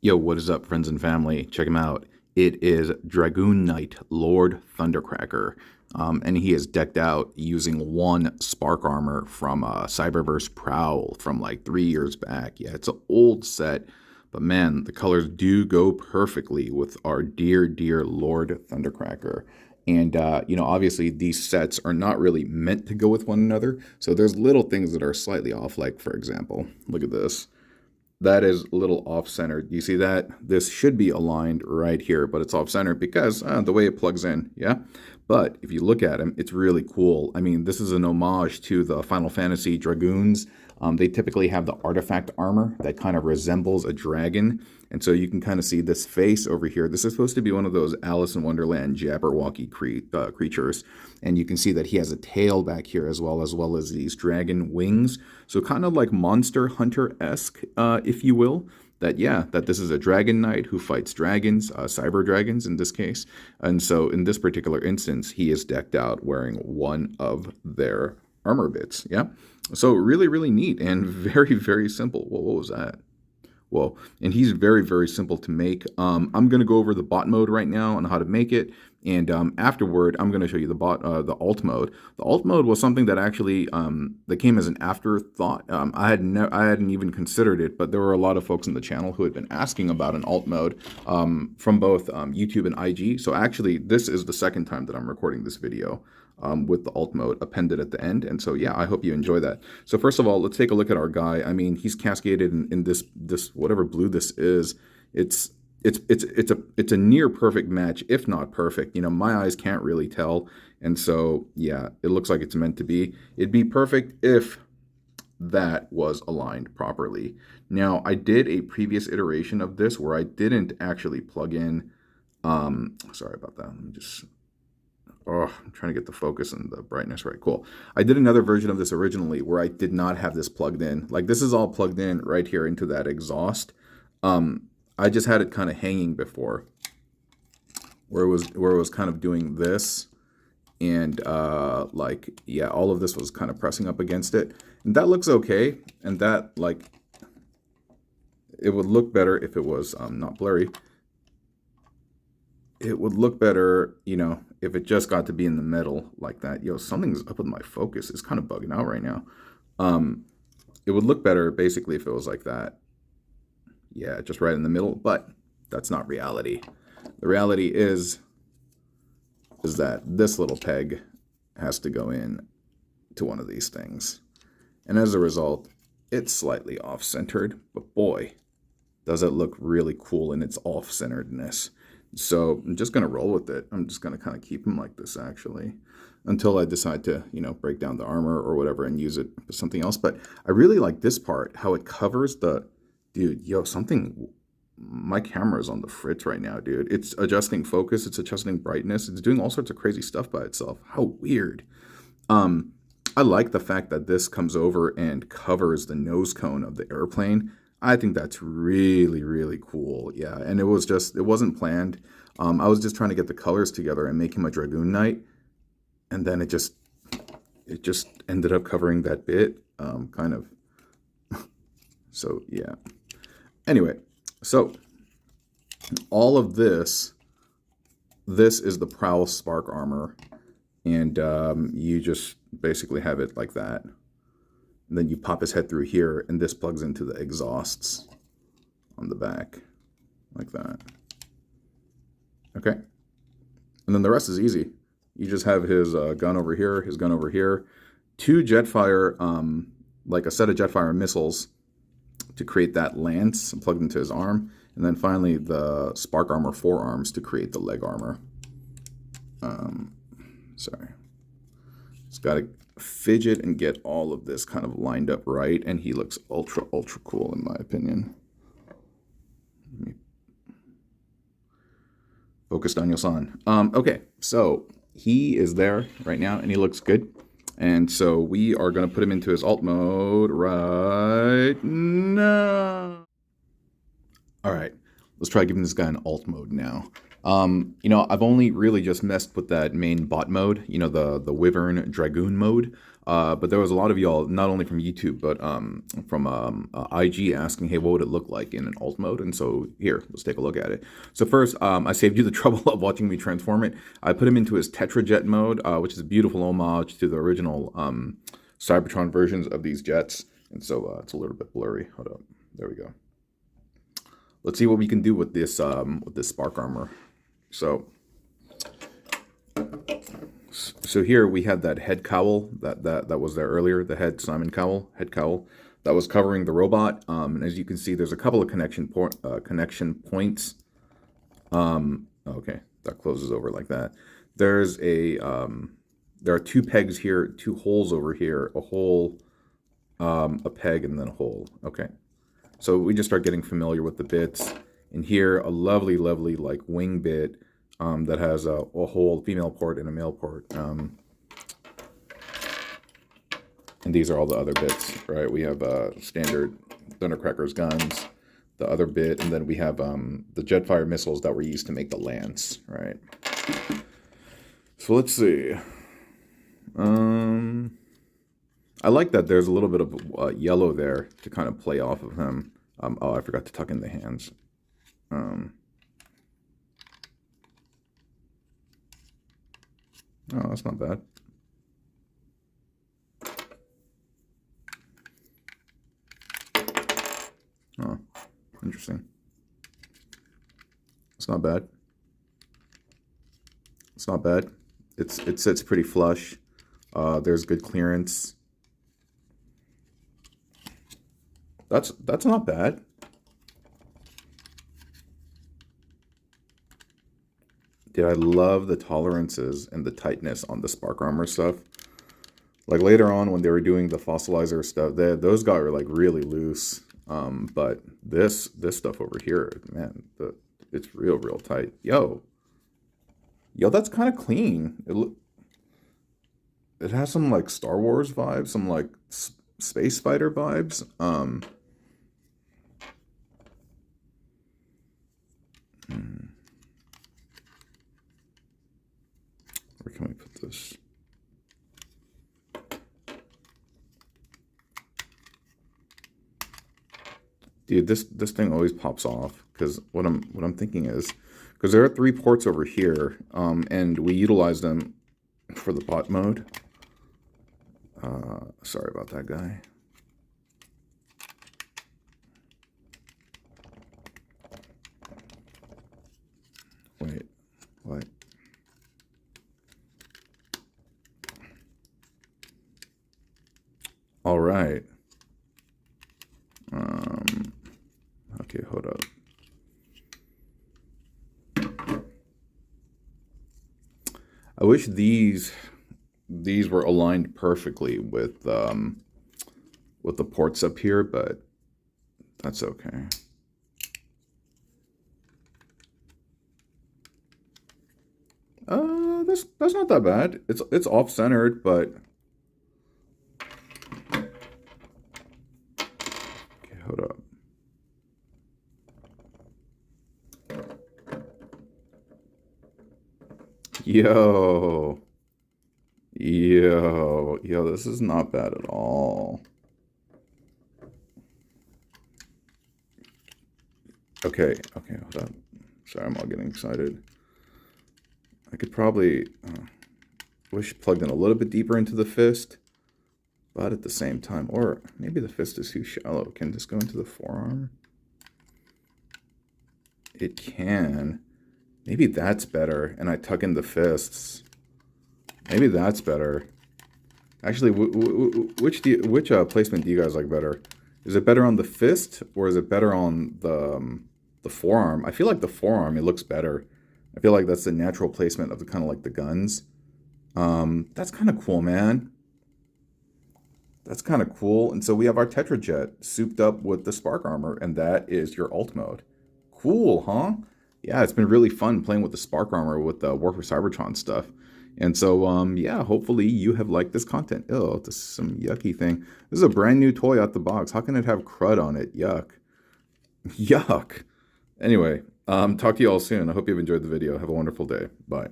Yo, what is up, friends and family? Check him out. It is Dragoon Knight, Lord Thundercracker. And he is decked out using one spark armor from Cyberverse Prowl from like 3 years back. Yeah, it's an old set, but man, the colors do go perfectly with our dear, dear Lord Thundercracker. And, obviously these sets are not really meant to go with one another. So there's little things that are slightly off. Like, for example, look at this. That is a little off-centered. You see that? This should be aligned right here, but it's off-centered because the way it plugs in, yeah? But if you look at him, it's really cool. I mean, this is an homage to the Final Fantasy Dragoons. They typically have the artifact armor that kind of resembles a dragon. And so you can kind of see this face over here. This is supposed to be one of those Alice in Wonderland Jabberwocky creatures. And you can see that he has a tail back here as well as these dragon wings. So kind of like Monster Hunter-esque, if you will. That this is a dragon knight who fights dragons, cyber dragons in this case. And so in this particular instance, he is decked out wearing one of their armor bits, yeah? So really, really neat and very, very simple. Whoa, what was that? Whoa, and he's very, very simple to make. I'm going to go over the bot mode right now on how to make it. And afterward, I'm going to show you the alt mode. The alt mode was something that actually that came as an afterthought. I hadn't even considered it, but there were a lot of folks in the channel who had been asking about an alt mode from both YouTube and IG. So actually, this is the second time that I'm recording this video with the alt mode appended at the end. And so, yeah, I hope you enjoy that. So first of all, let's take a look at our guy. I mean, he's cascaded in this whatever blue this is. It's a near perfect match, if not perfect. You know, my eyes can't really tell. And so, yeah, it looks like it's meant to be. It'd be perfect if that was aligned properly. Now, I did a previous iteration of this where I didn't actually plug in, sorry about that. Let me just, I'm trying to get the focus and the brightness right. Cool. I did another version of this originally where I did not have this plugged in. Like, this is all plugged in right here into that exhaust. I just had it kind of hanging before, where it was kind of doing this, and all of this was kind of pressing up against it, and that looks okay. And that, like, it would look better if it was not blurry. It would look better, if it just got to be in the middle like that. Yo, something's up with my focus. It's kind of bugging out right now. It would look better basically if it was like that. Yeah, just right in the middle, but that's not reality. The reality is that this little peg has to go in to one of these things. And as a result, it's slightly off-centered, but boy, does it look really cool in its off-centeredness. So I'm just going to roll with it. I'm just going to kind of keep them like this, actually, until I decide to, break down the armor or whatever and use it for something else. But I really like this part, how it covers the... Dude, yo, my camera is on the fritz right now, dude. It's adjusting focus, it's adjusting brightness, it's doing all sorts of crazy stuff by itself. How weird. I like the fact that this comes over and covers the nose cone of the airplane. I think that's really, really cool. Yeah, and it wasn't planned. I was just trying to get the colors together and make him a Dragoon Knight. And then it just ended up covering that bit, kind of. So, yeah. Anyway, so all of this is the Prowl Spark Armor, and you just basically have it like that. And then you pop his head through here, and this plugs into the exhausts on the back, like that. Okay? And then the rest is easy. You just have his gun over here, his gun over here, two Jetfire, like a set of Jetfire missiles, to create that lance plugged into his arm, and then finally the spark armor forearms to create the leg armor. Sorry, just gotta fidget and get all of this kind of lined up right, and he looks ultra cool in my opinion. Focused on Yosan. Okay, so he is there right now, and he looks good. And so we are going to put him into his alt mode right now. All right, let's try giving this guy an alt mode now. You know, I've only really just messed with that main bot mode, you know, the Wyvern Dragoon mode. But there was a lot of y'all, not only from YouTube, but from IG asking, hey, what would it look like in an alt mode? And so here, let's take a look at it. So first, I saved you the trouble of watching me transform it. I put him into his Tetrajet mode, which is a beautiful homage to the original Cybertron versions of these jets. And so it's a little bit blurry. Hold up. There we go. Let's see what we can do with this spark armor. So here we had that head cowl that was there earlier, the head Simon cowl, that was covering the robot. And as you can see, there's a couple of connection points. Okay, that closes over like that. There's there are two pegs here, two holes over here, a hole, a peg, and then a hole. Okay, so we just start getting familiar with the bits. And here, a lovely, lovely like wing bit that has a whole female port and a male port. And these are all the other bits, right? We have standard Thundercracker's guns, the other bit, and then we have the Jetfire missiles that were used to make the lance, right? So let's see. I like that there's a little bit of yellow there to kind of play off of him. Oh, I forgot to tuck in the hands. Oh, that's not bad. Oh, interesting. It's not bad. It's not bad. It sits pretty flush. There's good clearance. That's not bad. Dude, I love the tolerances and the tightness on the spark armor stuff. Like later on when they were doing the fossilizer stuff, those guys were like really loose. But this stuff over here, man, it's real tight. Yo, that's kind of clean. It has some like Star Wars vibes, some like space fighter vibes. Where can we put this? Dude, this thing always pops off because what I'm thinking is because there are 3 ports over here, and we utilize them for the bot mode. Sorry about that, guy. Wait, what? All right. Okay, hold up. I wish these were aligned perfectly with the ports up here, but that's okay. That's not that bad. It's off-centered, but okay, hold up. Yo, this is not bad at all. Okay, hold up. Sorry, I'm all getting excited. I could probably wish plugged in a little bit deeper into the fist, but at the same time, or maybe the fist is too shallow. Can this go into the forearm? It can. Maybe that's better, and I tuck in the fists. Maybe that's better. Actually, which placement do you guys like better? Is it better on the fist, or is it better on the forearm? I feel like the forearm, it looks better. I feel like that's the natural placement of the kind of like the guns. That's kind of cool, man. That's kind of cool. And so we have our Tetrajet souped up with the spark armor, and that is your alt mode. Cool, huh? Yeah, it's been really fun playing with the spark armor with the War for Cybertron stuff. And so, yeah, hopefully you have liked this content. Oh, this is some yucky thing. This is a brand new toy out the box. How can it have crud on it? Yuck. Yuck. Anyway, Talk to you all soon. I hope you've enjoyed the video. Have a wonderful day. Bye.